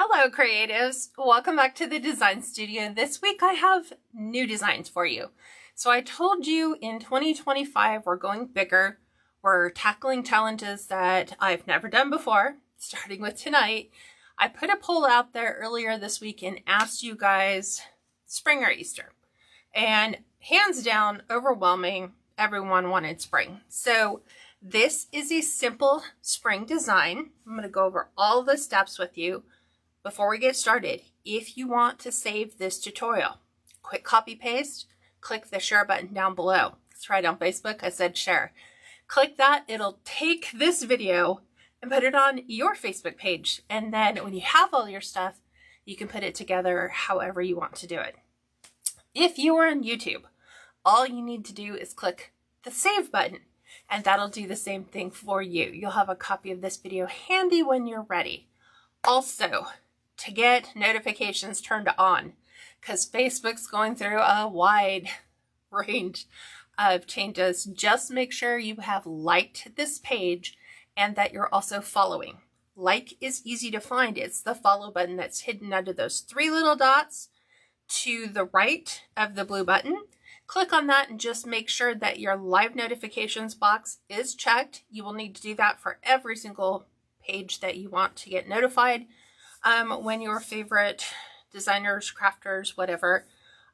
Hello creatives, welcome back to the design studio. This week I have new designs for you. So I told you in 2025 we're going bigger. We're tackling challenges that I've never done before, starting with tonight. I put a poll out there earlier this week and asked you guys spring or Easter. And hands down, overwhelming, everyone wanted spring. So this is a simple spring design. I'm going to go over all the steps with you. Before we get started, if you want to save this tutorial, quick copy paste, click the share button down below. That's right, on Facebook, I said share. Click that, it'll take this video and put it on your Facebook page. And then when you have all your stuff, you can put it together however you want to do it. If you are on YouTube, all you need to do is click the save button and that'll do the same thing for you. You'll have a copy of this video handy when you're ready. Also, to get notifications turned on, because Facebook's going through a wide range of changes. Just make sure you have liked this page and that you're also following. Like is easy to find. It's the follow button that's hidden under those three little dots to the right of the blue button. Click on that and just make sure that your live notifications box is checked. You will need to do that for every single page that you want to get notified when your favorite designers, crafters, whatever,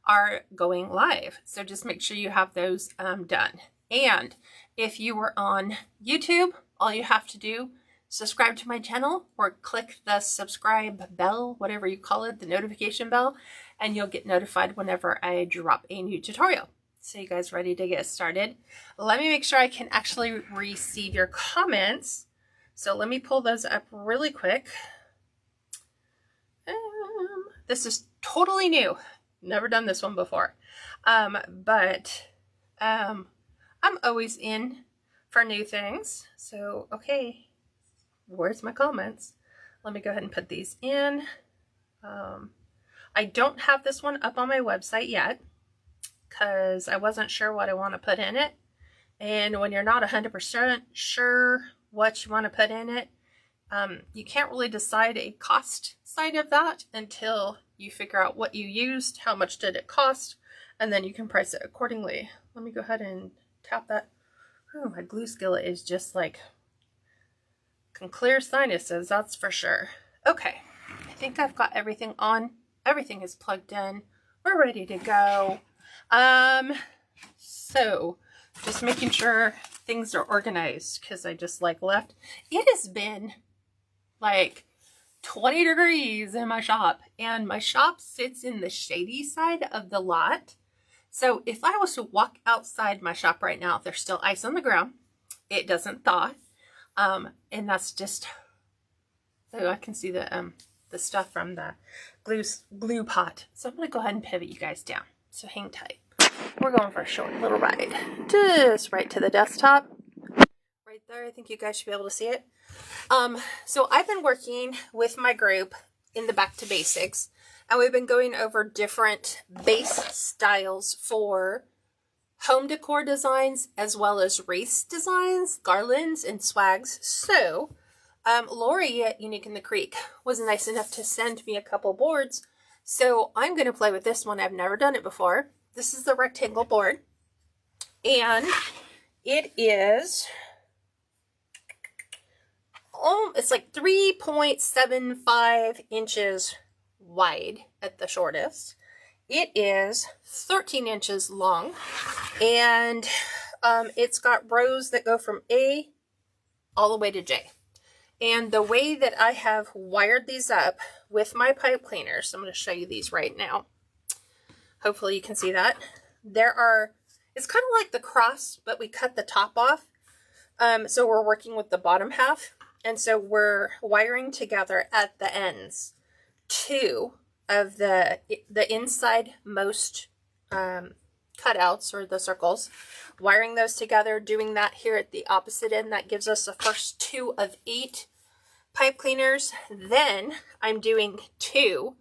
are going live. So just make sure you have those done. And if you were on YouTube, all you have to do, subscribe to my channel or click the subscribe bell, whatever you call it, the notification bell, and you'll get notified whenever I drop a new tutorial. So you guys ready to get started? Let me make sure I can actually receive your comments. So let me pull those up really quick. This is totally new. Never done this one before. But I'm always in for new things. So, okay, where's my comments? Let me go ahead and put these in. I don't have this one up on my website yet because I wasn't sure what I want to put in it. And when you're not 100% sure what you want to put in it, you can't really decide a cost side of that until you figure out what you used, how much did it cost, and then you can price it accordingly. Let me go ahead and tap that. Oh, my glue skillet is just like, can clear sinuses, that's for sure. Okay, I think I've got everything on. Everything is plugged in. We're ready to go. So just making sure things are organized because I just left. It has been like 20 degrees in my shop, and my shop sits in the shady side of the lot. So if I was to walk outside my shop right now, there's still ice on the ground. It doesn't thaw. And that's just, so I can see the stuff from the glue pot. So I'm going to go ahead and pivot you guys down. So hang tight. We're going for a short little ride. Just right to the desktop. Right there. I think you guys should be able to see it. So I've been working with my group in the Back to Basics, and we've been going over different base styles for home decor designs as well as wreath designs, garlands, and swags. So Lori at Unique in the Creek was nice enough to send me a couple boards. So I'm going to play with this one. I've never done it before. This is the rectangle board, and it is, it's like 3.75 inches wide at the shortest. It is 13 inches long, and it's got rows that go from A all the way to J. And the way that I have wired these up with my pipe cleaners, I'm going to show you these right now. Hopefully you can see that. It's kind of like the cross, but we cut the top off. So we're working with the bottom half. And so we're wiring together at the ends two of the inside most cutouts, or the circles, wiring those together, doing that here at the opposite end. That gives us the first 2 of 8 pipe cleaners. Then I'm doing 2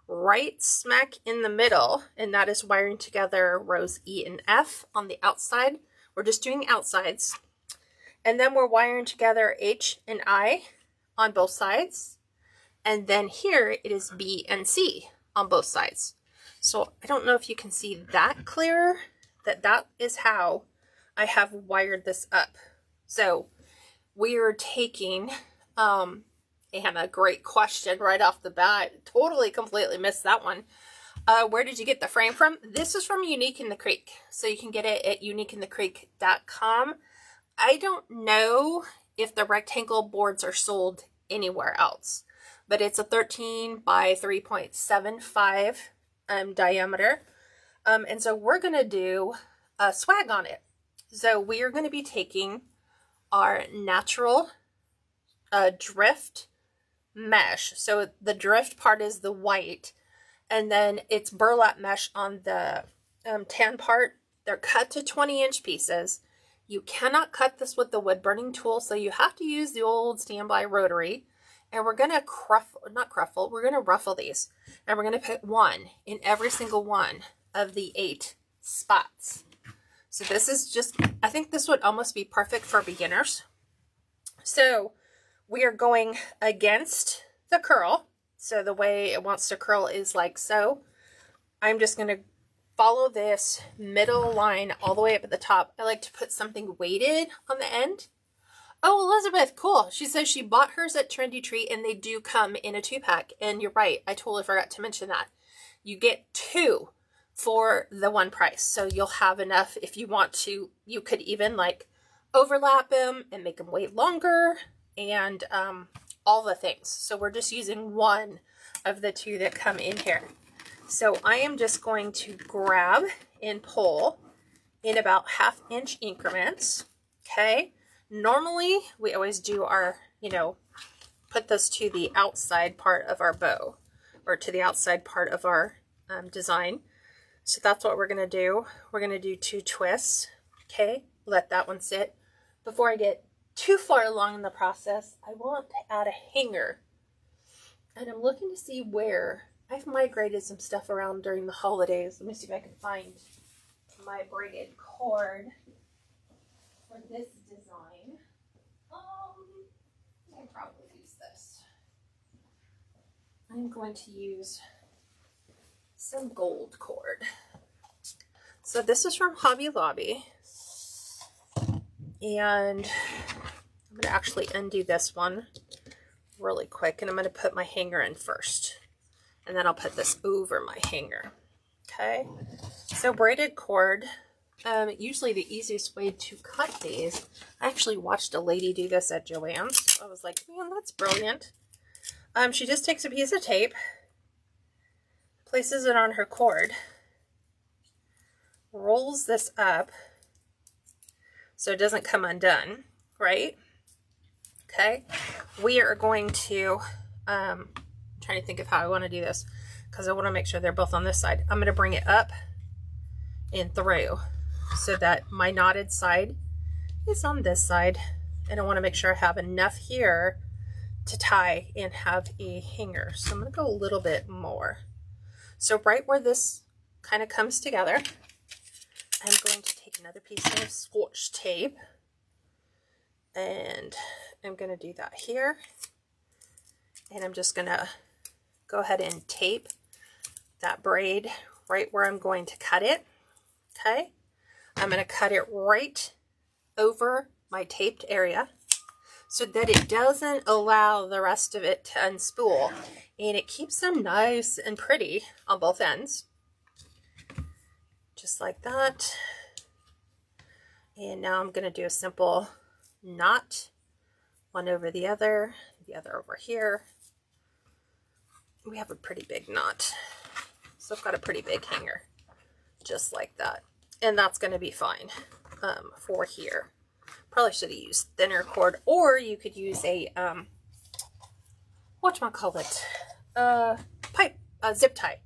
right smack in the middle, and that is wiring together rows E and F on the outside. We're just doing outsides. And then we're wiring together H and I on both sides. And then here it is B and C on both sides. So I don't know if you can see that clearer, that is how I have wired this up. So we are taking, Anna, great question right off the bat. Totally, completely missed that one. Where did you get the frame from? This is from Unique in the Creek. So you can get it at uniqueinthecreek.com. I don't know if the rectangle boards are sold anywhere else, but it's a 13 by 3.75 diameter. And so we're going to do a swag on it. So we are going to be taking our natural drift mesh. So the drift part is the white, and then it's burlap mesh on the tan part. They're cut to 20-inch pieces. You cannot cut this with the wood burning tool, so you have to use the old standby rotary. And we're going to we're going to ruffle these. And we're going to put one in every single one of the 8 spots. So this is just, I think this would almost be perfect for beginners. So we are going against the curl. So the way it wants to curl is like so. I'm just going to follow this middle line all the way up at the top. I like to put something weighted on the end. Oh, Elizabeth, cool. She says she bought hers at Trendy Tree and they do come in a 2-pack. And you're right. I totally forgot to mention that. You get 2 for the 1 price. So you'll have enough if you want to. You could even like overlap them and make them wait longer and all the things. So we're just using 1 of the 2 that come in here. So I am just going to grab and pull in about 1/2 inch increments. Okay. Normally we always do our, put this to the outside part of our bow or to the outside part of our design. So that's what we're going to do. We're going to do 2 twists. Okay. Let that one sit. Before I get too far along in the process, I want to add a hanger. And I'm looking to see where I've migrated some stuff around during the holidays. Let me see if I can find my braided cord for this design. I can probably use this. I'm going to use some gold cord. So this is from Hobby Lobby. And I'm going to actually undo this one really quick. And I'm going to put my hanger in first. And then I'll put this over my hanger. Okay. So braided cord. Usually the easiest way to cut these, I actually watched a lady do this at Joann's. I was like, man, that's brilliant. She just takes a piece of tape, places it on her cord, rolls this up so it doesn't come undone, right? Okay. We are going to, I'm trying to think of how I want to do this because I want to make sure they're both on this side. I'm going to bring it up and through so that my knotted side is on this side. And I want to make sure I have enough here to tie and have a hanger. So I'm going to go a little bit more. So right where this kind of comes together, I'm going to take another piece of Scotch tape and I'm going to do that here. And I'm just going to go ahead and tape that braid right where I'm going to cut it. Okay. I'm going to cut it right over my taped area so that it doesn't allow the rest of it to unspool, and it keeps them nice and pretty on both ends. Just like that. And now I'm going to do a simple knot, one over the other over here. We have a pretty big knot. So I've got a pretty big hanger, just like that. And that's going to be fine for here. Probably should have used thinner cord, or you could use a, whatchamacallit, zip tie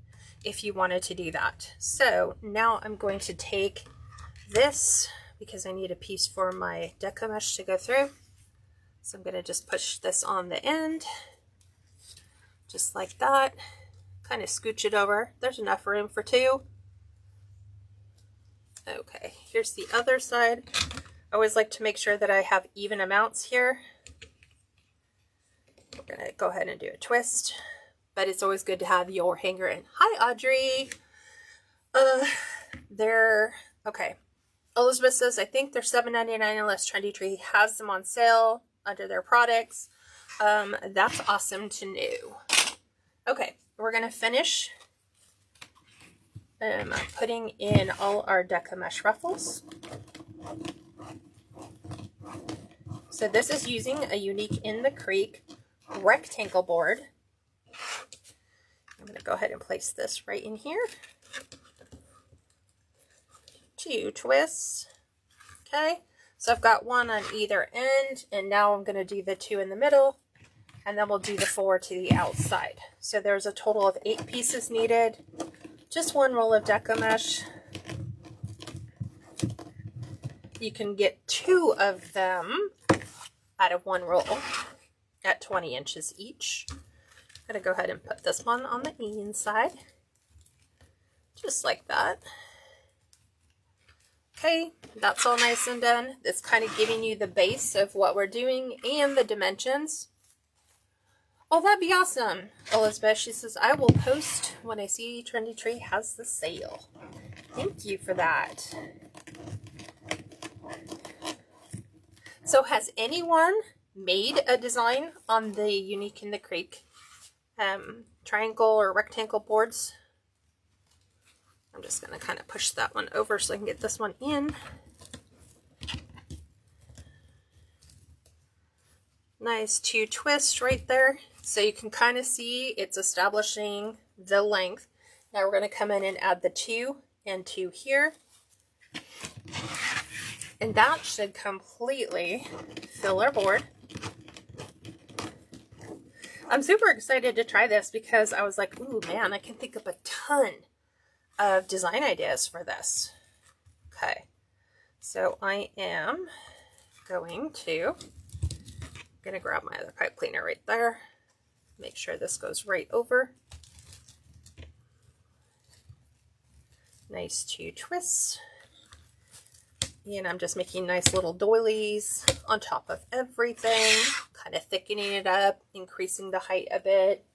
if you wanted to do that. So now I'm going to take this because I need a piece for my Deco mesh to go through. So I'm going to just push this on the end, just like that. Kind of scooch it over. There's enough room for 2. Okay, here's the other side. I always like to make sure that I have even amounts here. We're going to might go ahead and do a twist, but it's always good to have your hanger in. Hi, Audrey. Okay. Elizabeth says, I think they're $7.99 unless Trendy Tree has them on sale under their products. That's awesome to know. Okay, we're going to finish putting in all our Deco mesh ruffles. So this is using a Unique in the Creek rectangle board. I'm going to go ahead and place this right in here. 2 twists. Okay, so I've got 1 on either end, and now I'm going to do the 2 in the middle, and then we'll do the 4 to the outside. So there's a total of 8 pieces needed. Just 1 roll of Deco mesh. You can get 2 of them out of 1 roll at 20 inches each. I'm going to go ahead and put this one on the inside, just like that. Okay, that's all nice and done. It's kind of giving you the base of what we're doing and the dimensions. Oh, that'd be awesome. Elizabeth, she says, I will post when I see Trendy Tree has the sale. Thank you for that. So has anyone made a design on the Unique in the Creek triangle or rectangle boards? I'm just going to kind of push that one over so I can get this one in. Nice 2 twists right there. So you can kind of see it's establishing the length. Now we're going to come in and add the 2 and 2 here. And that should completely fill our board. I'm super excited to try this because I was like, ooh man, I can think of a ton of design ideas for this. Okay, so I am going to grab my other pipe cleaner right there. Make sure this goes right over. Nice 2 twists. And I'm just making nice little doilies on top of everything, kind of thickening it up, increasing the height a bit.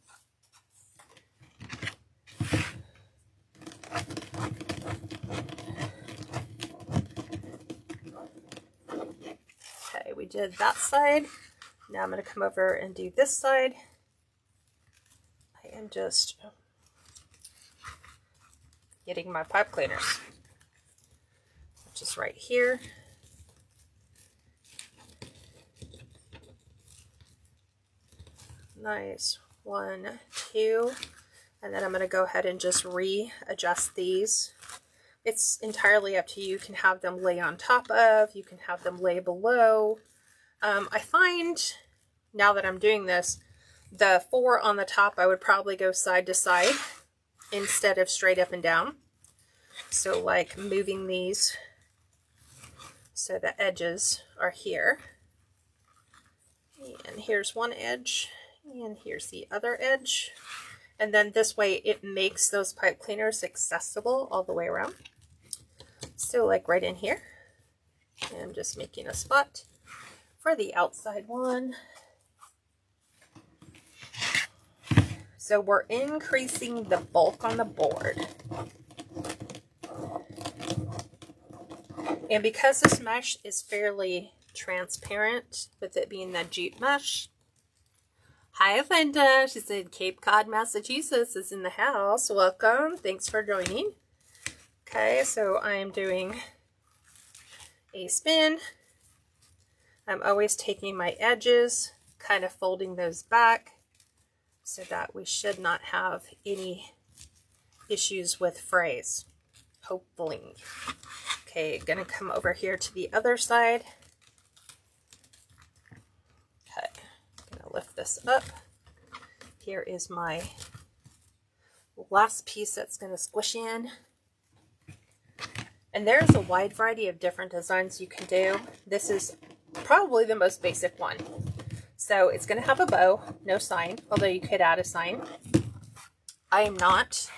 Okay, we did that side. Now I'm going to come over and do this side. I am just getting my pipe cleaners, which is right here. Nice. 1, 2. And then I'm going to go ahead and just readjust these. It's entirely up to you. You can have them lay on top of, you can have them lay below. I find now that I'm doing this, the 4 on the top, I would probably go side to side instead of straight up and down. So like moving these so the edges are here. And here's one edge, and here's the other edge. And then this way it makes those pipe cleaners accessible all the way around. So like right in here. And I'm just making a spot for the outside one. So we're increasing the bulk on the board. And because this mesh is fairly transparent, with it being that jute mesh. Hi, Linda. She said Cape Cod, Massachusetts is in the house. Welcome. Thanks for joining. Okay, so I'm doing a spin. I'm always taking my edges, kind of folding those back so that we should not have any issues with frays, hopefully. Okay, gonna come over here to the other side. Okay, gonna lift this up. Here is my last piece that's gonna squish in. And there's a wide variety of different designs you can do. This is probably the most basic one. So it's going to have a bow, no sign, although you could add a sign. I am not.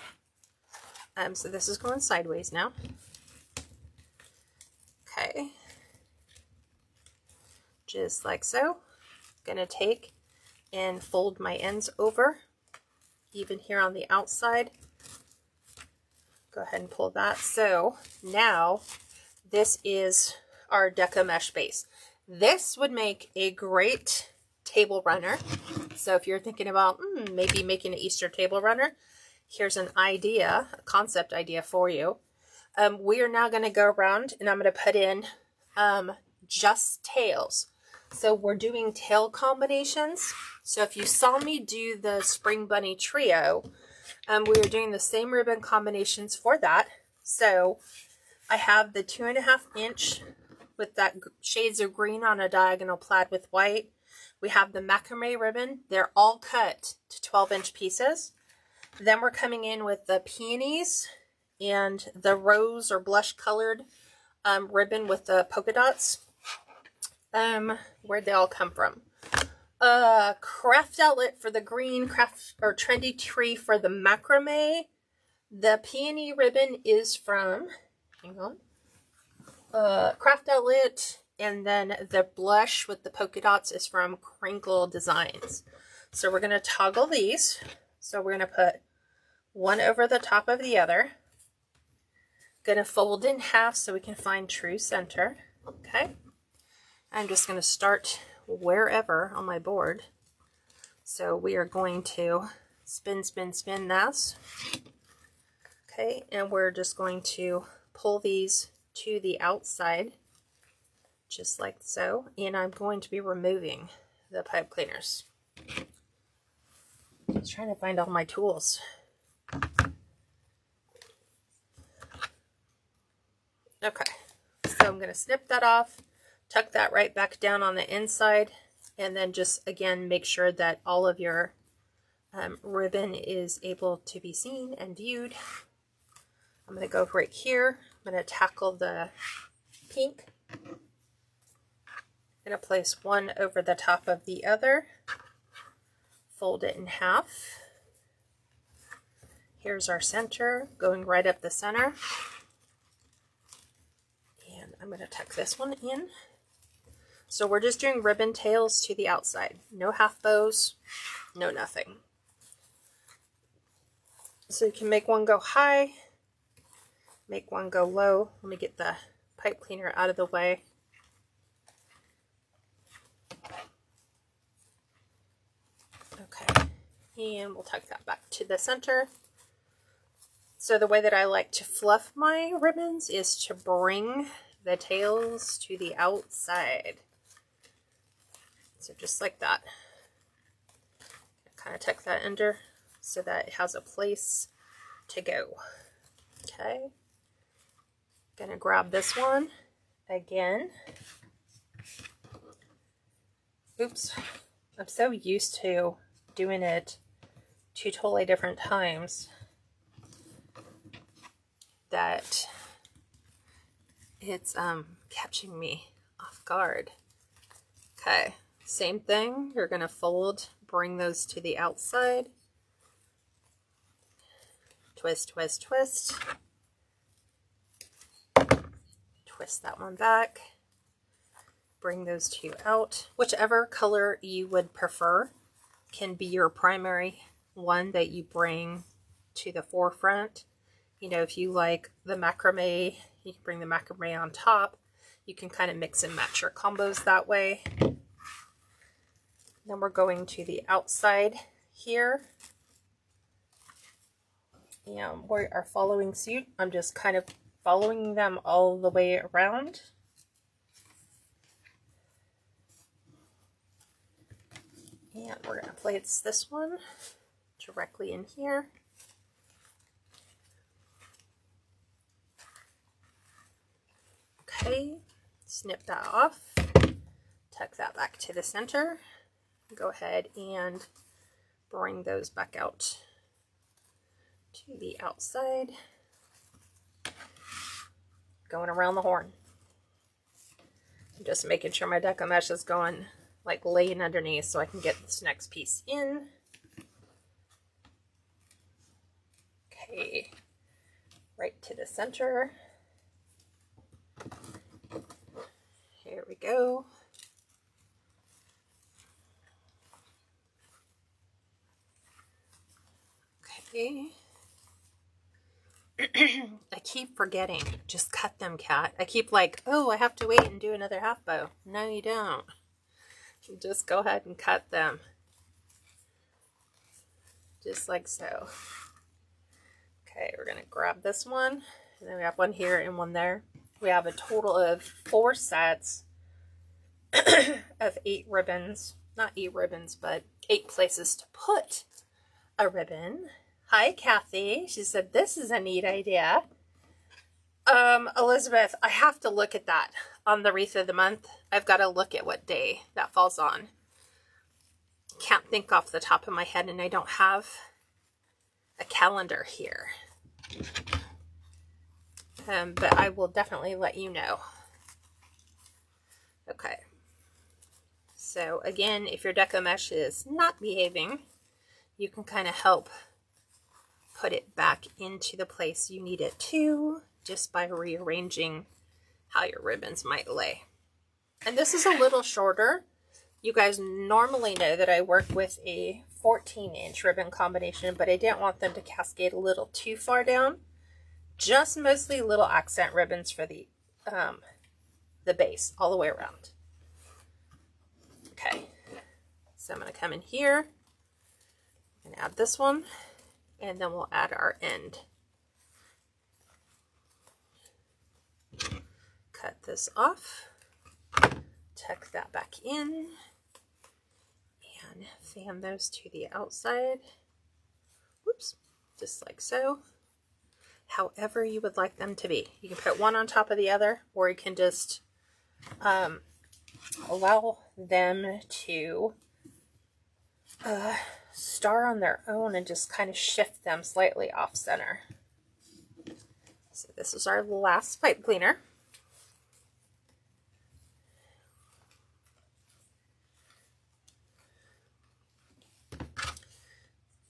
So this is going sideways now. Okay. Just like so. Going to take and fold my ends over, even here on the outside. Go ahead and pull that. So now this is our Deco mesh base. This would make a great table runner. So if you're thinking about maybe making an Easter table runner, here's an idea, a concept idea for you. We are now going to go around and I'm going to put in just tails. So we're doing tail combinations. So if you saw me do the Spring Bunny Trio, we are doing the same ribbon combinations for that. So I have the 2.5 inch with that shades of green on a diagonal plaid with white. We have the macrame ribbon. They're all cut to 12-inch pieces. Then we're coming in with the peonies and the rose or blush colored ribbon with the polka dots. Where'd they all come from? Craft Outlet for the green, craft or trendy tree for the macrame. The peony ribbon is from, hang on, Craft Outlet, and then the blush with the polka dots is from Crinkle Designs. So we're going to toggle these. So we're going to put one over the top of the other. Going to fold in half so we can find true center. Okay. I'm just going to start wherever on my board. So we are going to spin, spin, spin this. Okay, and we're just going to pull these to the outside, just like so. And I'm going to be removing the pipe cleaners. I was trying to find all my tools. Okay, so I'm going to snip that off, tuck that right back down on the inside, and then just again make sure that all of your ribbon is able to be seen and viewed. I'm going to go right here. I'm going to tackle the pink. I'm going to place one over the top of the other. Fold it in half. Here's our center, going right up the center. And I'm going to tuck this one in. So we're just doing ribbon tails to the outside. No half bows, no nothing. So you can make one go high, make one go low. Let me get the pipe cleaner out of the way. Okay, and we'll tuck that back to the center. So the way that I like to fluff my ribbons is to bring the tails to the outside. So just like that. Kind of tuck that under so that it has a place to go. Okay. Gonna grab this one again. Oops. I'm so used to doing it two totally different times that it's catching me off guard. Okay, same thing. You're going to fold, bring those to the outside. Twist, twist, twist. Twist that one back. Bring those two out. Whichever color you would prefer can be your primary one that you bring to the forefront. You know, if you like the macrame, you can bring the macrame on top. You can kind of mix and match your combos that way. Then we're going to the outside here. And we are following suit. I'm just kind of following them all the way around. And we're going to place this one directly in here. Okay, snip that off, tuck that back to the center. Go ahead and bring those back out to the outside. Going around the horn. I'm just making sure my Deco mesh is going like laying underneath so I can get this next piece in. Okay, right to the center. Here we go. Okay. I keep forgetting. Just cut them, Kat. I keep like, oh, I have to wait and do another half bow. No, you don't. Just go ahead and cut them. Just like so. Okay, we're going to grab this one. And then we have one here and one there. We have a total of 4 sets of 8 ribbons. Not 8 ribbons, but 8 places to put a ribbon. Hi, Kathy. She said, this is a neat idea. Elizabeth, I have to look at that on the wreath of the month. I've got to look at what day that falls on. Can't think off the top of my head, and I don't have a calendar here. But I will definitely let you know. Okay. So again, if your deco mesh is not behaving, you can kind of help put it back into the place you need it to, just by rearranging how your ribbons might lay. And this is a little shorter. You guys normally know that I work with a 14-inch ribbon combination, but I didn't want them to cascade a little too far down. Just mostly little accent ribbons for the base all the way around. Okay, so I'm going to come in here and add this one, and then we'll add our end. Cut this off, tuck that back in, and fan those to the outside. Whoops, just like so. However you would like them to be. You can put one on top of the other, or you can just allow them to star on their own and just kind of shift them slightly off center. So this is our last pipe cleaner.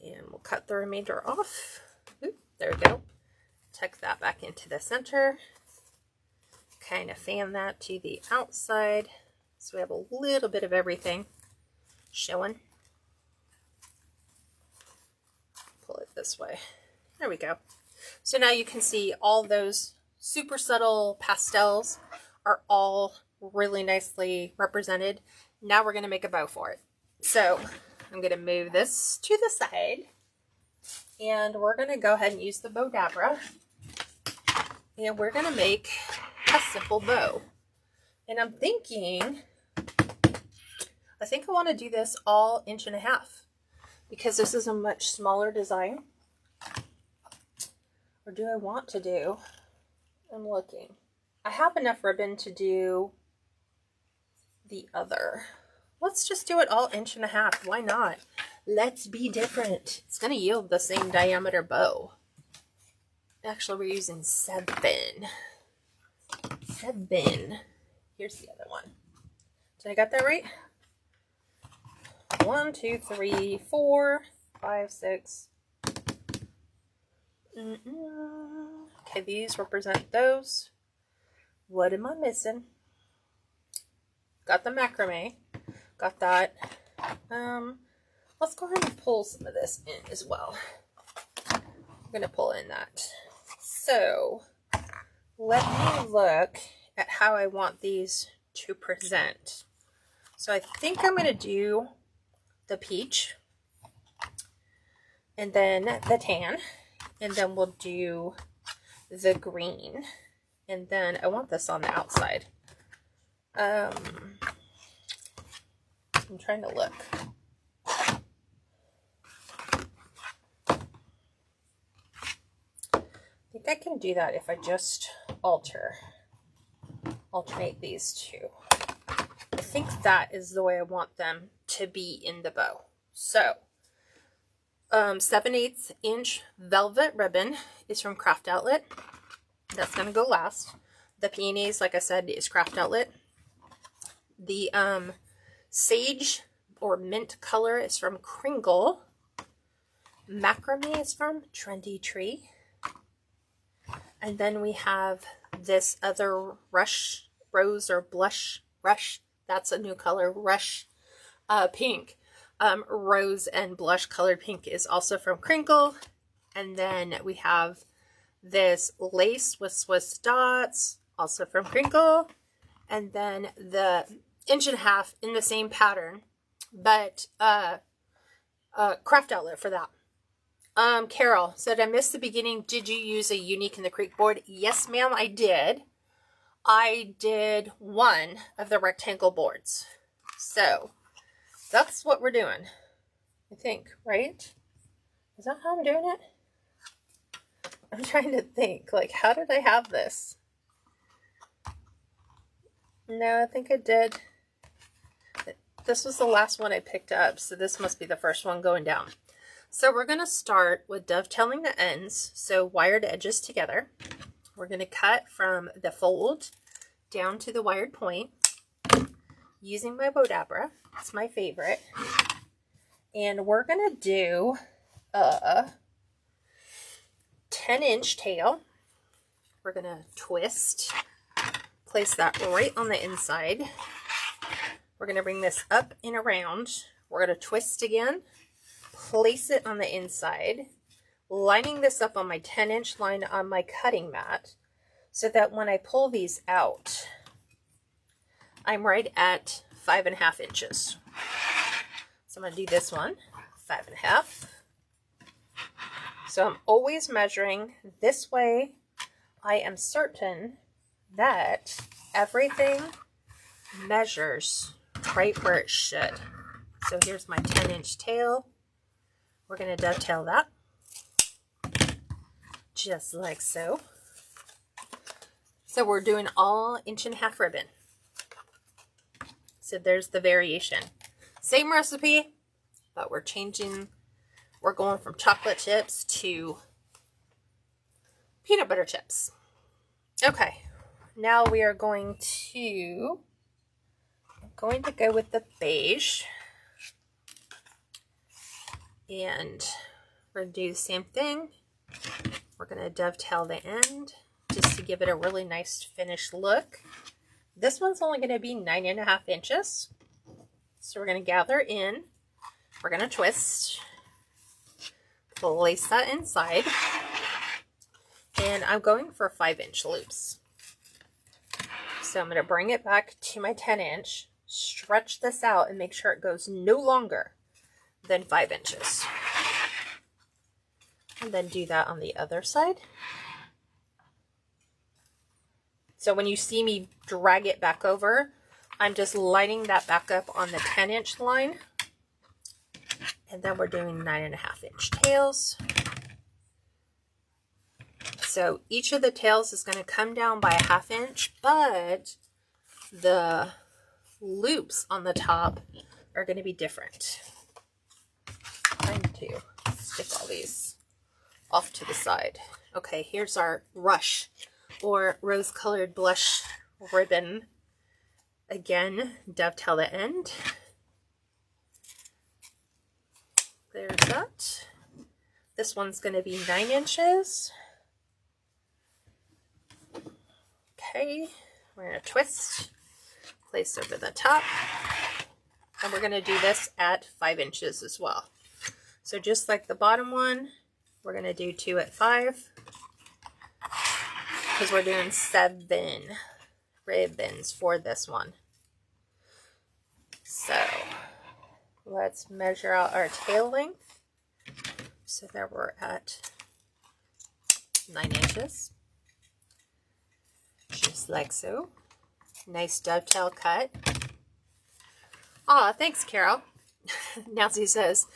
And we'll cut the remainder off. Oop, there we go. Tuck that back into the center. Kind of fan that to the outside. So we have a little bit of everything showing. Pull it this way. There we go. So now you can see all those super subtle pastels are all really nicely represented. Now we're going to make a bow for it. So I'm going to move this to the side, and we're going to go ahead and use the bow dabra, and we're going to make a simple bow. And I'm thinking, I think I want to do this all 1.5 inches because this is a much smaller design. Or do I want to do, I'm looking. I have enough ribbon to do the other. Let's just do it all 1.5 inches. Why not? Let's be different. It's going to yield the same diameter bow. Actually, we're using 7. 7. Here's the other one. Did I got that right? 1, 2, 3, 4, 5, 6. Okay, these represent those. What am I missing? Got the macrame. Got that. Let's go ahead and pull some of this in as well. I'm going to pull in that. So, let me look at how I want these to present. So I think I'm going to do the peach, and then the tan, and then we'll do the green, and then I want this on the outside. I'm trying to look. I think I can do that if I just alternate these two. I think that is the way I want them to be in the bow. So, 7/8 inch velvet ribbon is from Craft Outlet. That's going to go last. The peonies, like I said, is Craft Outlet. The sage or mint color is from Kringle. Macrame is from Trendy Tree. And then we have this other rush, rose or blush, rush. That's a new color, rush pink. Rose and blush colored pink is also from Kringle. And then we have this lace with Swiss dots, also from Crinkle. And then the 1.5 in the same pattern, but craft outlet for that. Carol said, I missed the beginning. Did you use a Unique in the Creek board? Yes, ma'am, I did. I did one of the rectangle boards. So that's what we're doing, I think, right? Is that how I'm doing it? I'm trying to think, like, how did I have this? No, I think I did. This was the last one I picked up, so this must be the first one going down. So we're going to start with dovetailing the ends, so wired edges together. We're going to cut from the fold down to the wired point using my Bodabra. It's my favorite. And we're going to do a 10-inch tail. We're going to twist, place that right on the inside. We're going to bring this up and around. We're going to twist again, place it on the inside, lining this up on my 10-inch line on my cutting mat so that when I pull these out, I'm right at 5.5 inches. So I'm going to do this one, 5.5. So I'm always measuring this way. I am certain that everything measures right where it should. So here's my 10-inch tail. We're going to dovetail that just like so. So we're doing all 1.5-inch ribbon. So there's the variation. Same recipe, but we're changing. We're going from chocolate chips to peanut butter chips. Okay, now we are going to go with the beige. And we're going to do the same thing. We're going to dovetail the end just to give it a really nice finished look. This one's only going to be 9.5 inches. So we're going to gather in. We're going to twist. Place that inside. And I'm going for 5-inch loops. So I'm going to bring it back to my 10-inch, stretch this out, and make sure it goes no longer than 5 inches. And then do that on the other side. So when you see me drag it back over, I'm just lining that back up on the 10-inch line. And then we're doing 9.5-inch tails. So each of the tails is going to come down by 1/2 inch, but the loops on the top are going to be different. I'm trying to stick all these off to the side. Okay, here's our rush or rose-colored blush ribbon. Again, dovetail the end. There's that. This one's going to be 9 inches. Okay, we're going to twist, place over the top, and we're going to do this at 5 inches as well. So just like the bottom one, we're going to do 2 at 5, because we're doing 7 ribbons for this one. So let's measure out our tail length so that we're at 9 inches. Just like so. Nice dovetail cut. Aw, thanks, Carol. Nancy says,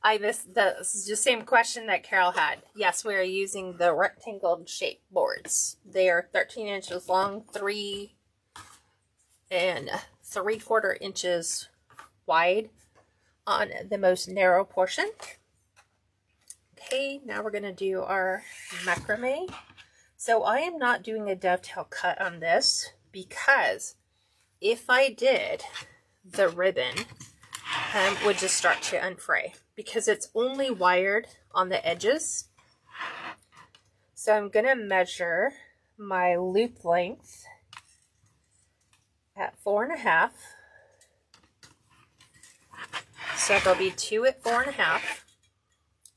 I missed the same question that Carol had. Yes, we are using the rectangle shape boards. They are 13 inches long, 3 3/4 inches wide on the most narrow portion. Okay, now we're going to do our macrame. So I am not doing a dovetail cut on this because if I did, the ribbon would just start to unfray because it's only wired on the edges. So I'm going to measure my loop length at 4.5. So there'll be 2 at 4.5.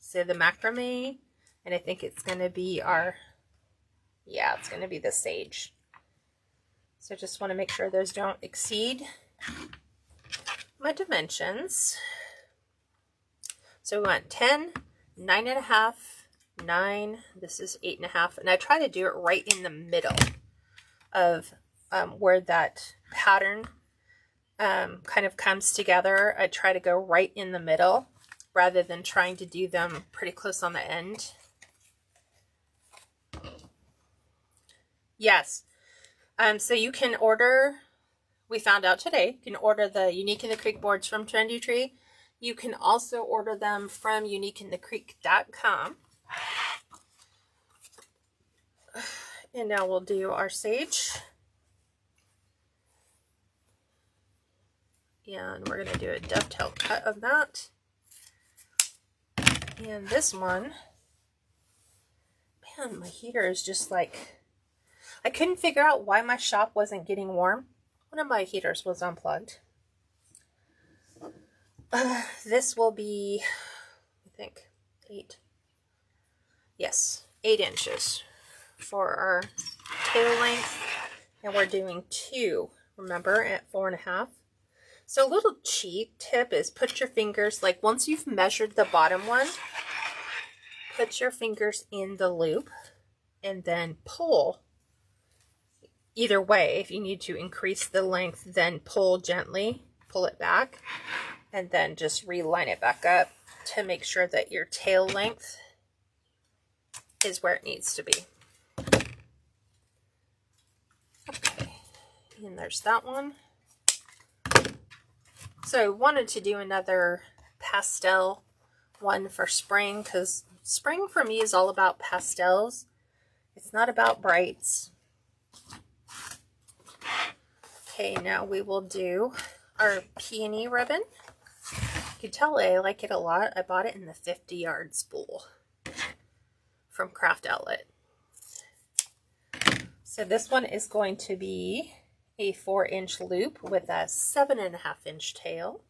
So the macrame And I think it's going to be our, yeah, it's going to be the sage. So just want to make sure those don't exceed my dimensions. So we want 10, 9.5, 9, this is 8.5, and I try to do it right in the middle of where that pattern kind of comes together. I try to go right in the middle rather than trying to do them pretty close on the end. Yes. So you can order, we found out today, you can order the Unique in the Creek boards from Trendy Tree. You can also order them from uniqueinthecreek.com. And now we'll do our sage. And we're going to do a dovetail cut of that. And this one, man, my heater is just like, I couldn't figure out why my shop wasn't getting warm. One of my heaters was unplugged. This will be, I think, 8. Yes, 8 inches for our tail length. And we're doing 2, remember, at 4.5. So a little cheat tip is put your fingers, like once you've measured the bottom one, put your fingers in the loop and then pull. Either way, if you need to increase the length, then pull gently, pull it back, and then just reline it back up to make sure that your tail length is where it needs to be. Okay, and there's that one. So I wanted to do another pastel one for spring, because spring for me is all about pastels. It's not about brights. Okay, now we will do our peony ribbon. You can tell I like it a lot. I bought it in the 50-yard spool from Craft Outlet. So this one is going to be a 4-inch loop with a 7.5-inch tail,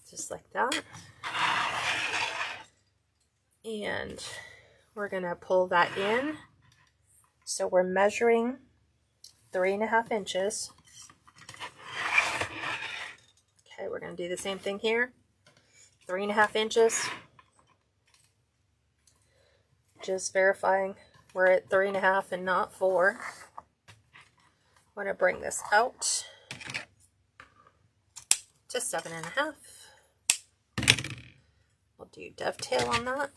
just like that. And we're going to pull that in. So we're measuring 3.5 inches. Okay, we're going to do the same thing here. 3.5 inches. Just verifying we're at 3.5 and not 4. I'm going to bring this out to 7.5. We'll do dovetail on that.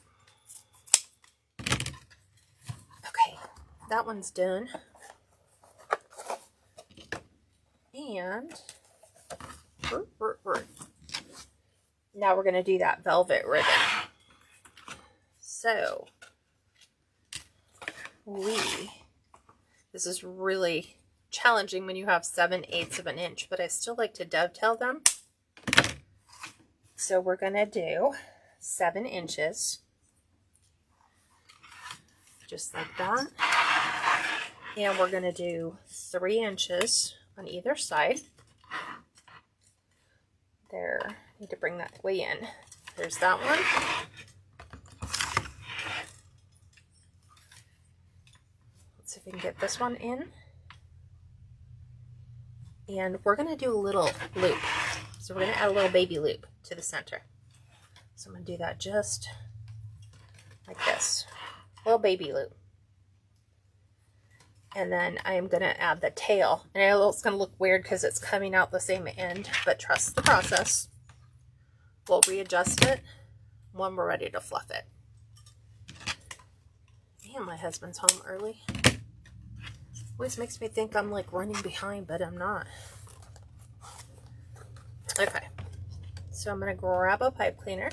Okay, that one's done. And now we're going to do that velvet ribbon. So this is really challenging when you have 7/8 of an inch, but I still like to dovetail them. So we're going to do 7 inches, just like that. And we're going to do 3 inches on either side. There, need to bring that way in. There's that one. Let's see if we can get this one in. And we're going to do a little loop. So we're going to add a little baby loop to the center. So I'm going to do that just like this. Little baby loop. And then I am going to add the tail. And I know it's going to look weird because it's coming out the same end, but trust the process. We'll readjust it when we're ready to fluff it. Man, my husband's home early. Always makes me think I'm like running behind, but I'm not. Okay, so I'm going to grab a pipe cleaner.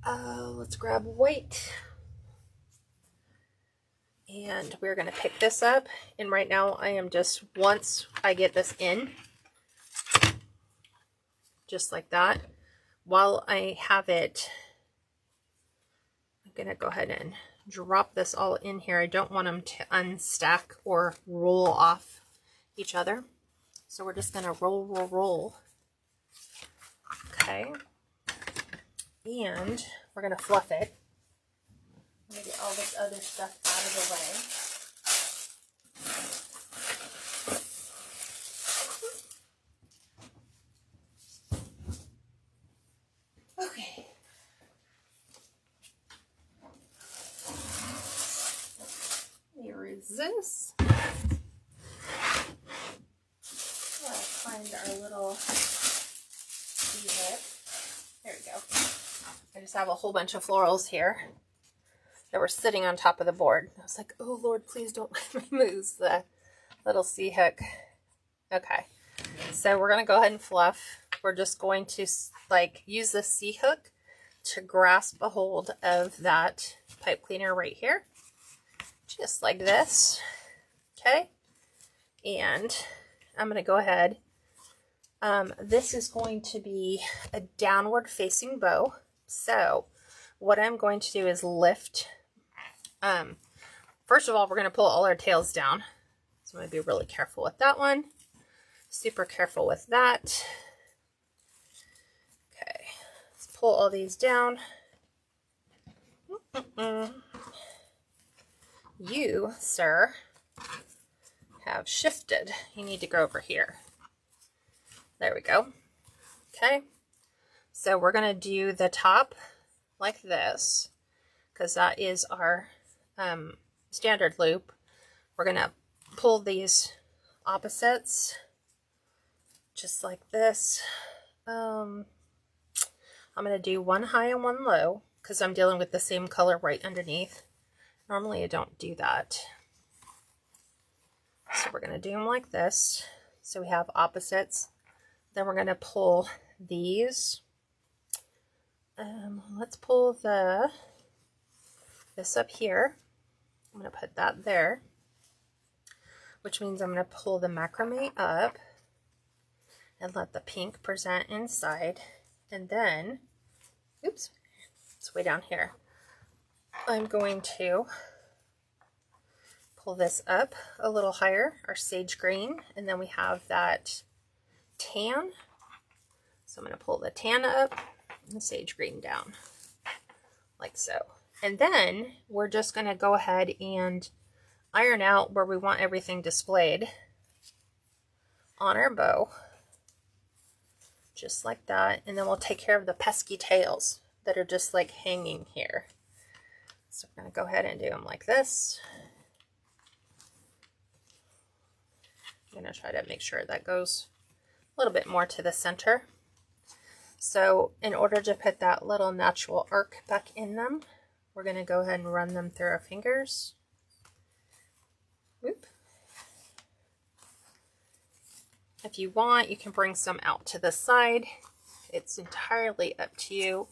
Let's grab white. And we're going to pick this up. And right now I am just, once I get this in, just like that, while I have it, I'm going to go ahead and drop this all in here. I don't want them to unstack or roll off each other. So we're just going to roll. Okay. And we're going to fluff it. I'm going to get all this other stuff out of the way. Okay. Here is this. Let's find our little bead. There we go. I just have a whole bunch of florals here that were sitting on top of the board. I was like, oh Lord, please don't let me lose the little C-hook. Okay, so we're going to go ahead and fluff. We're just going to like use the C-hook to grasp a hold of that pipe cleaner right here. Just like this. Okay, and I'm going to go ahead. This is going to be a downward facing bow. So what I'm going to do is lift. First of all, we're going to pull all our tails down. So I'm going to be really careful with that one. Super careful with that. Okay, let's pull all these down. You, sir, have shifted. You need to go over here. There we go. Okay, so we're going to do the top like this because that is our standard loop. We're going to pull these opposites just like this. I'm going to do one high and one low because I'm dealing with the same color right underneath. Normally I don't do that. So we're going to do them like this. So we have opposites. Then we're going to pull these. Let's pull this up here. I'm going to put that there, which means I'm going to pull the macrame up and let the pink present inside. And then, oops, it's way down here. I'm going to pull this up a little higher, our sage green, and then we have that tan. So I'm going to pull the tan up and the sage green down like so. And then we're just going to go ahead and iron out where we want everything displayed on our bow. Just like that. And then we'll take care of the pesky tails that are just like hanging here. So we're going to go ahead and do them like this. I'm going to try to make sure that goes a little bit more to the center. So in order to put that little natural arc back in them, we're going to go ahead and run them through our fingers. Whoop. If you want, you can bring some out to the side. It's entirely up to you.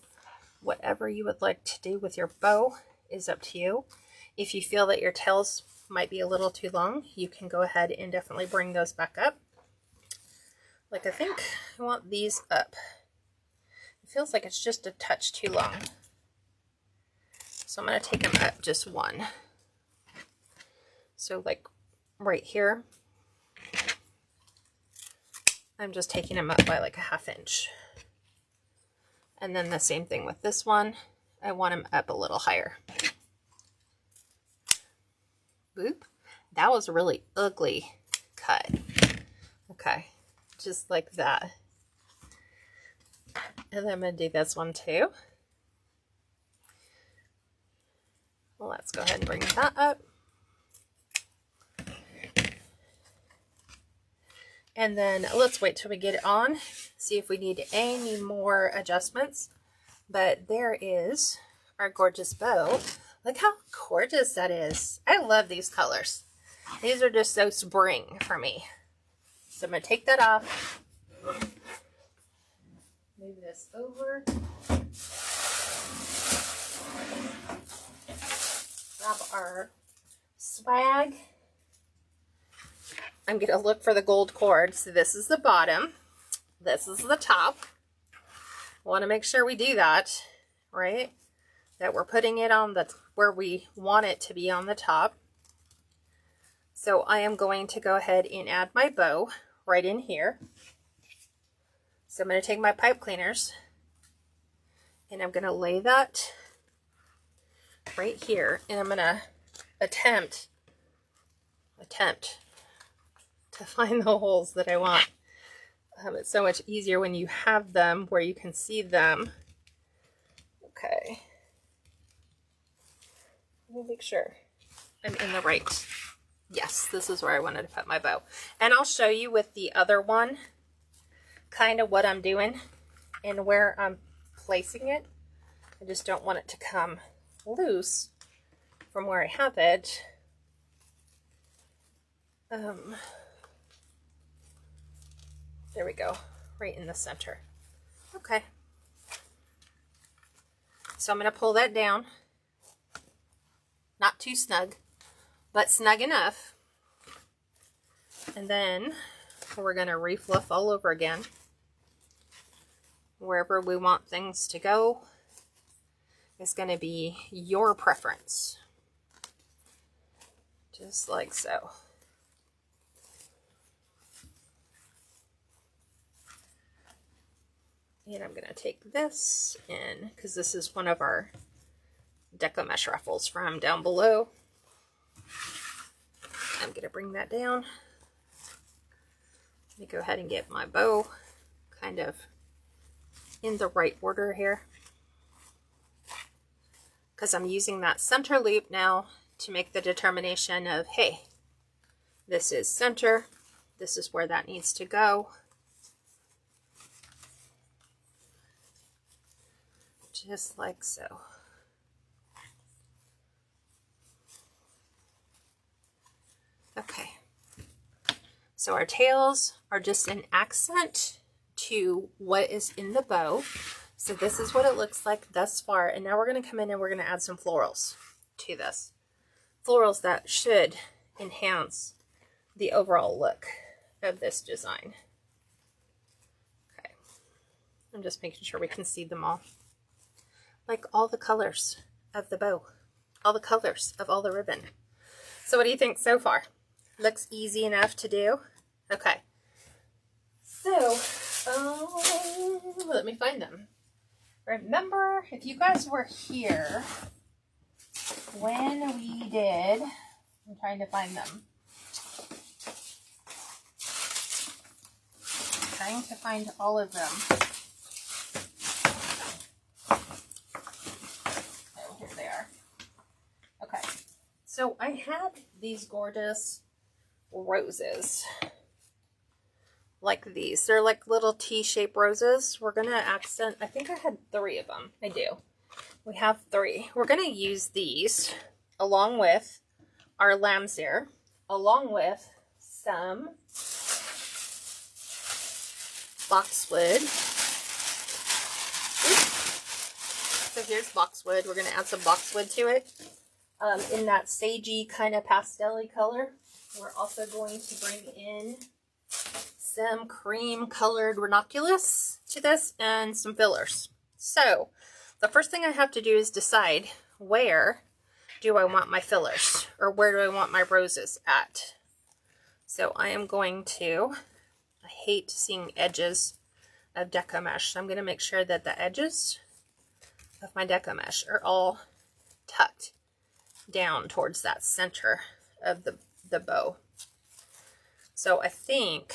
Whatever you would like to do with your bow is up to you. If you feel that your tails might be a little too long, you can go ahead and definitely bring those back up. Like I think I want these up. It feels like it's just a touch too long. So I'm going to take them up just one. So like right here, I'm just taking them up by like a ½ inch. And then the same thing with this one. I want them up a little higher. Boop. That was a really ugly cut. Okay, just like that. And then I'm going to do this one too. Well, let's go ahead and bring that up. And then let's wait till we get it on, see if we need any more adjustments. But there is our gorgeous bow. Look how gorgeous that is. I love these colors. These are just so spring for me. So I'm going to take that off. Move this over. Grab our swag. I'm going to look for the gold cord. So this is the bottom. This is the top. I want to make sure we do that, right? That we're putting it on where we want it to be on the top. So I am going to go ahead and add my bow right in here. So I'm going to take my pipe cleaners and I'm going to lay that right here, and I'm gonna attempt to find the holes that I want. It's so much easier when you have them where you can see them. Okay. Let me make sure I'm in the right. Yes, this is where I wanted to put my bow. And I'll show you with the other one kind of what I'm doing and where I'm placing it. I just don't want it to come loose from where I have it. There we go, right in the center. Okay. So I'm going to pull that down. Not too snug, but snug enough. And then we're going to refluff all over again. Wherever we want things to go is going to be your preference. Just like so. And I'm going to take this in, because this is one of our Deco mesh ruffles from down below. I'm going to bring that down. Let me go ahead and get my bow kind of in the right order here, because I'm using that center loop now to make the determination of, hey, this is center, this is where that needs to go. Just like so. Okay. So our tails are just an accent to what is in the bow. So this is what it looks like thus far. And now we're going to come in and we're going to add some florals to this. Florals that should enhance the overall look of this design. Okay. I'm just making sure we can see them all. Like all the colors of the bow, all the colors of all the ribbon. So what do you think so far? Looks easy enough to do? Okay. So, let me find them. Remember, if you guys were here when we did, I'm trying to find them. I'm trying to find all of them. So I had these gorgeous roses, like these. They're like little T-shaped roses. We're going to accent, I think I had 3 of them. I do. We have 3. We're going to use these along with our lamb's ear, along with some boxwood. So here's boxwood. We're going to add some boxwood to it. In that sagey kind of pastel-y color. We're also going to bring in some cream colored ranunculus to this and some fillers. So the first thing I have to do is decide, where do I want my fillers, or where do I want my roses at? So I am going to, I hate seeing edges of Deco mesh, so I'm going to make sure that the edges of my Deco mesh are all tucked down towards that center of the bow. So I think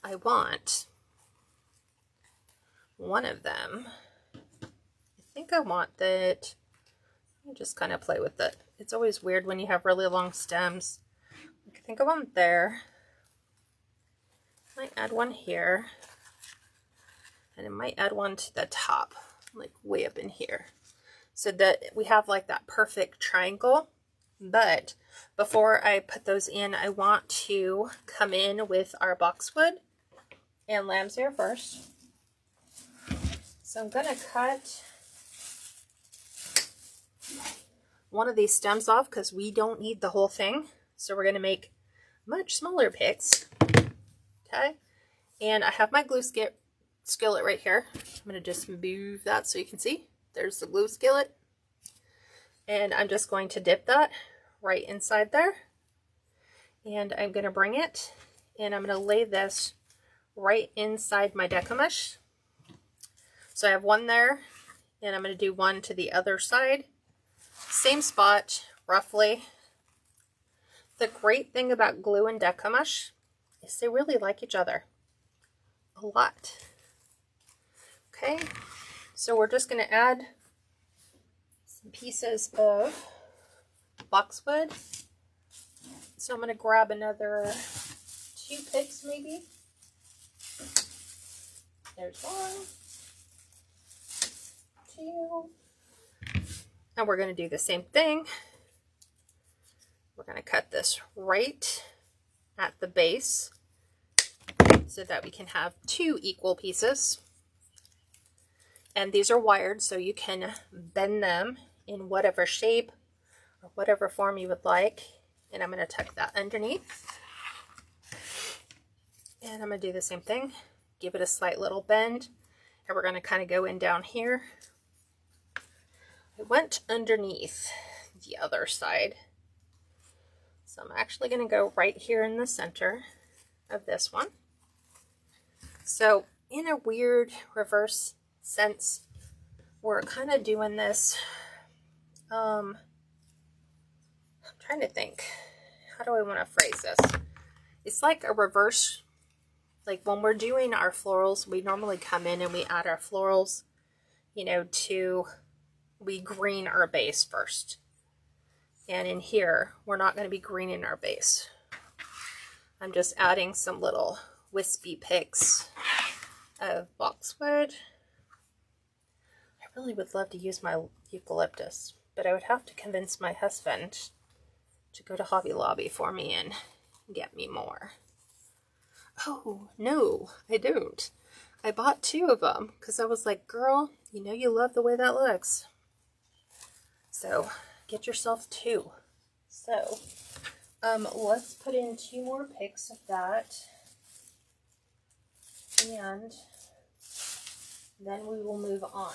I want one of them. I think I want that. I just kind of play with it. It's always weird when you have really long stems. I think I want there. Might add one here. And I might add one to the top, like way up in here, so that we have like that perfect triangle. But before I put those in, I want to come in with our boxwood and lamb's ear first. So I'm going to cut one of these stems off because we don't need the whole thing. So we're going to make much smaller picks. Okay. And I have my glue skillet right here. I'm going to just move that so you can see. There's the glue skillet. And I'm just going to dip that right inside there. And I'm going to bring it and I'm going to lay this right inside my Deco mesh. So I have one there And I'm going to do one to the other side. Same spot, roughly. The great thing about glue and Deco is they really like each other a lot. Okay, so we're just going to add some pieces of boxwood. So I'm going to grab another 2 picks maybe. There's 1, 2. And we're going to do the same thing. We're going to cut this right at the base so that we can have 2 equal pieces. And these are wired, so you can bend them in whatever shape or whatever form you would like. And I'm going to tuck that underneath. And I'm going to do the same thing. Give it a slight little bend. And we're going to kind of go in down here. I went underneath the other side. So I'm actually going to go right here in the center of this one. So in a weird reverse sense, we're kind of doing this. I'm trying to think. How do I want to phrase this? It's like a reverse, like when we're doing our florals, we normally come in and we add our florals, you know, we green our base first. And in here, we're not going to be greening our base. I'm just adding some little wispy picks of boxwood. I really would love to use my eucalyptus, but I would have to convince my husband to go to Hobby Lobby for me and get me more. Oh, no, I don't. I bought 2 of them because I was like, girl, you know you love the way that looks. So get yourself 2. So let's put in 2 more picks of that. And then we will move on.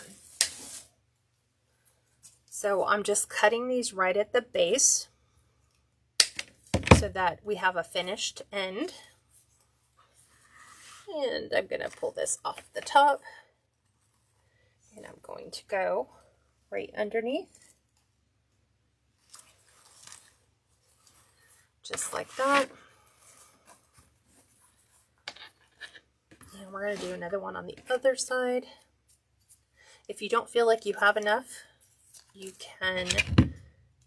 So I'm just cutting these right at the base so that we have a finished end. And I'm going to pull this off the top. And I'm going to go right underneath. Just like that. And we're going to do another one on the other side. If you don't feel like you have enough, you can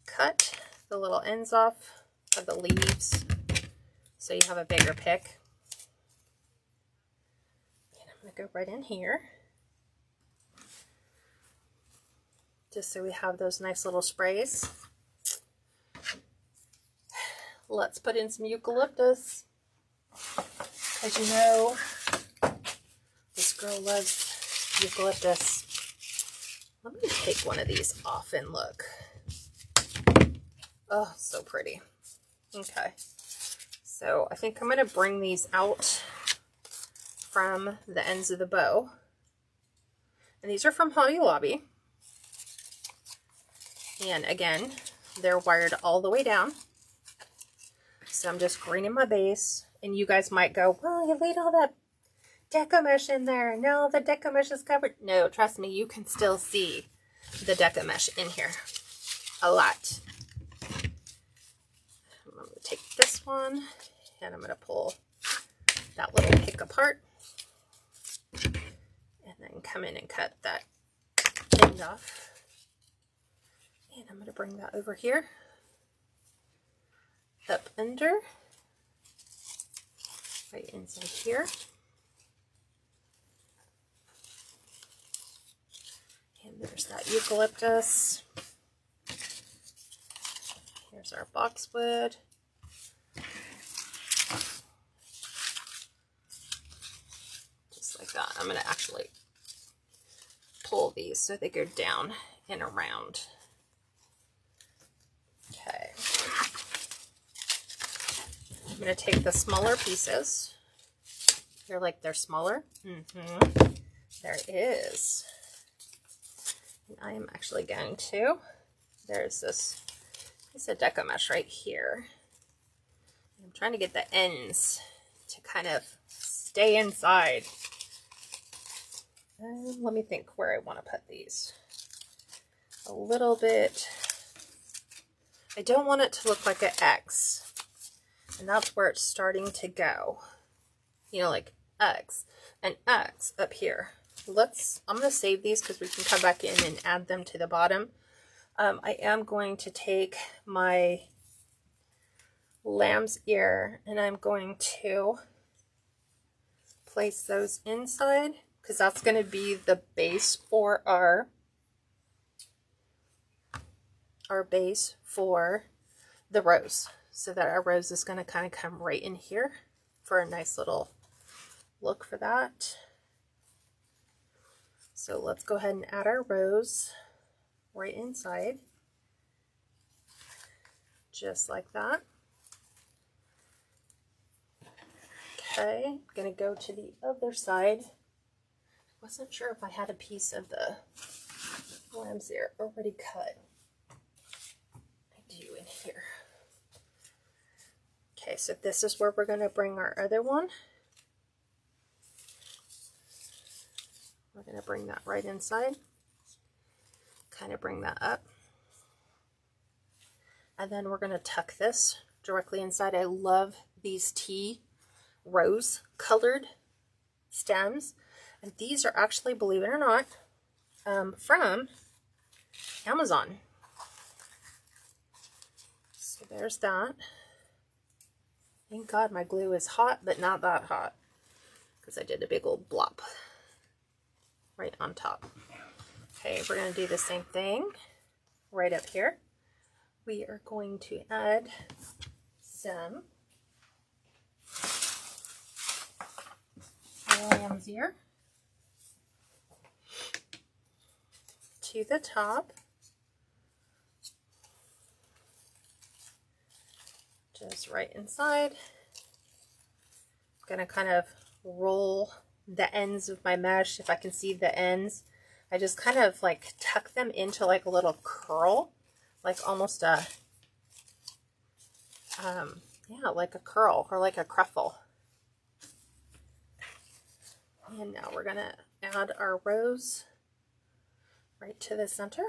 cut the little ends off of the leaves so you have a bigger pick. And I'm going to go right in here, just so we have those nice little sprays. Let's put in some eucalyptus. As you know, this girl loves eucalyptus. Let me take one of these off and look. Oh, so pretty. Okay. So I think I'm going to bring these out from the ends of the bow. And these are from Hobby Lobby. And again, they're wired all the way down. So I'm just greening my base. And you guys might go, well, you laid all that Deco mesh in there. Now the Deco mesh is covered. No, trust me, you can still see the Deco mesh in here a lot. I'm going to take this one and I'm going to pull that little pick apart and then come in and cut that end off. And I'm going to bring that over here, up under, right inside here. And there's that eucalyptus. Here's our boxwood. Just like that. I'm going to actually pull these so they go down and around. Okay. I'm going to take the smaller pieces. You're like, they're smaller? Mm-hmm. There it is. And I am actually going to, there's this piece of Deco mesh right here. I'm trying to get the ends to kind of stay inside. Let me think where I want to put these. a little bit, I don't want it to look like an X, and that's where it's starting to go, you know, like X and X up here. I'm going to save these because we can come back in and add them to the bottom. I am going to take my lamb's ear and I'm going to place those inside because that's going to be the base for our base for the rose, so that our rose is going to kind of come right in here for a nice little look for that. So let's go ahead and add our rose right inside, just like that. Okay, I'm going to go to the other side. Wasn't sure if I had a piece of the lamb's ear already cut. I do in here. Okay, so this is where we're going to bring our other one. We're going to bring that right inside. Kind of bring that up. And then we're going to tuck this directly inside. I love these tea rose colored stems. And these are actually, believe it or not, from Amazon. So there's that. Thank God my glue is hot, but not that hot, because I did a big old blop right on top. Okay, we're going to do the same thing right up here. We are going to add some lamb's ear to the top. Just right inside. I'm going to kind of roll the ends of my mesh. If I can see the ends, I just kind of like tuck them into like a little curl, like almost a, yeah, like a curl or like a cruffle. And now we're going to add our rose right to the center.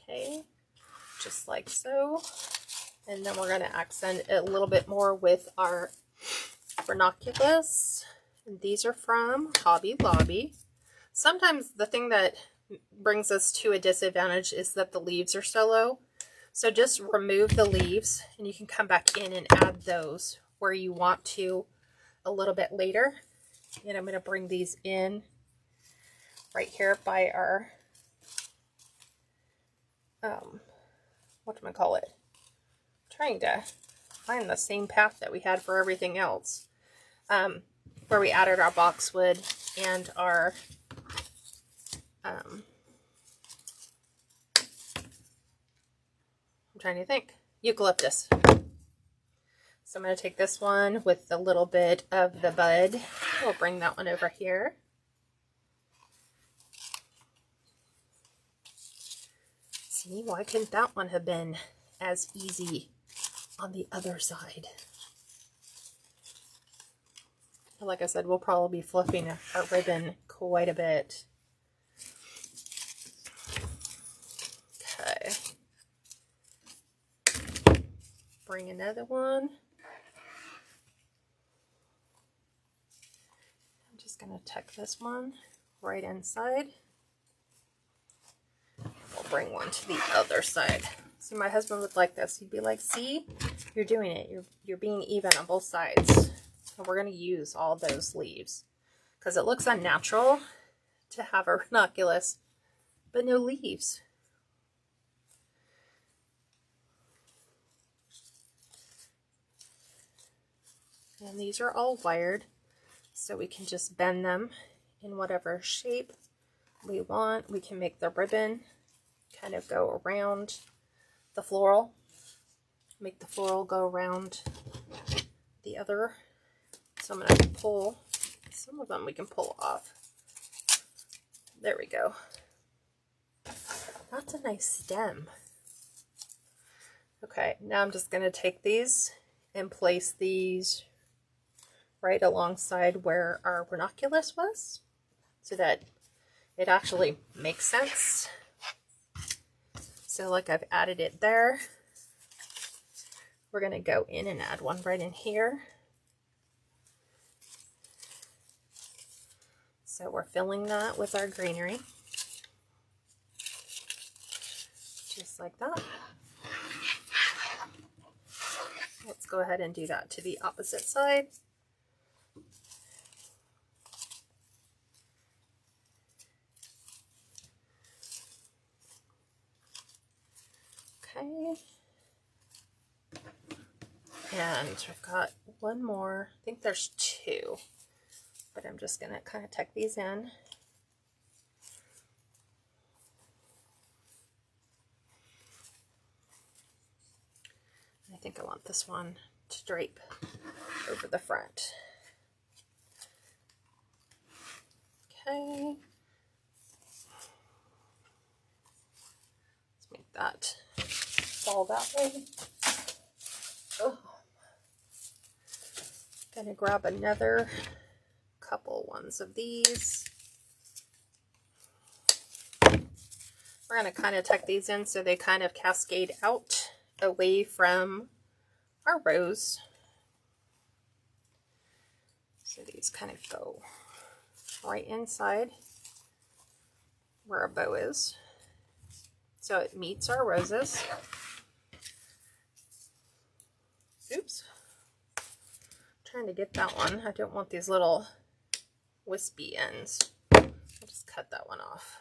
Okay, just like so. And then we're going to accent it a little bit more with our Ranunculus. And these are from Hobby Lobby. Sometimes the thing that brings us to a disadvantage is that the leaves are so low. So just remove the leaves and you can come back in and add those where you want to a little bit later. And I'm going to bring these in right here by our whatchamacallit, trying to find the same path that we had for everything else, where we added our boxwood and our I'm trying to think, eucalyptus. So I'm going to take this one with a little bit of the bud. We'll bring that one over here. See, why couldn't that one have been as easy on the other side? Like I said, we'll probably be fluffing our ribbon quite a bit. Okay. Bring another one. I'm just going to tuck this one right inside. We'll bring one to the other side. See, my husband would like this. He'd be like, see, you're doing it. You're being even on both sides. And we're going to use all those leaves because it looks unnatural to have a ranunculus, but no leaves. And these are all wired, so we can just bend them in whatever shape we want. We can make the ribbon kind of go around the floral, make the floral go around the other. So I'm going to pull, some of them we can pull off. There we go. That's a nice stem. Okay, now I'm just going to take these and place these right alongside where our ranunculus was, so that it actually makes sense. So like I've added it there. We're going to go in and add one right in here. So we're filling that with our greenery. Just like that. Let's go ahead and do that to the opposite side. Okay. And I've got one more. I think there's two, but I'm just going to kind of tuck these in. I think I want this one to drape over the front. Okay. Let's make that fall that way. Oh. Gonna grab another couple ones of these. We're gonna kind of tuck these in so they kind of cascade out away from our rows. So these kind of go right inside where our bow is. So it meets our roses. Oops. Trying to get that one. I don't want these little wispy ends. I'll just cut that one off.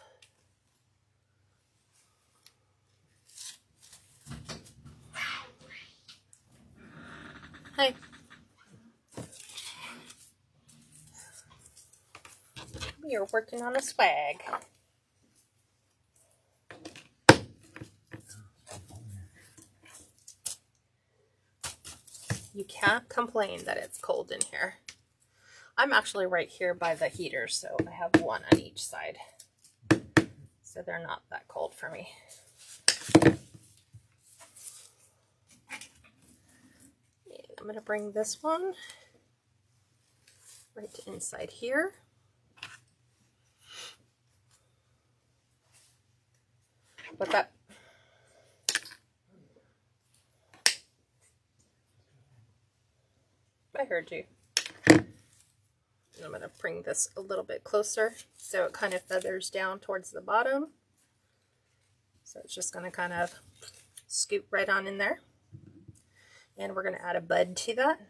Hi. We are working on a swag. You can't complain that it's cold in here. I'm actually right here by the heater, so I have one on each side. So they're not that cold for me. I'm going to bring this one right to inside here. But that I heard you. I'm going to bring this a little bit closer so it kind of feathers down towards the bottom. So it's just going to kind of scoop right on in there. And we're going to add a bud to that.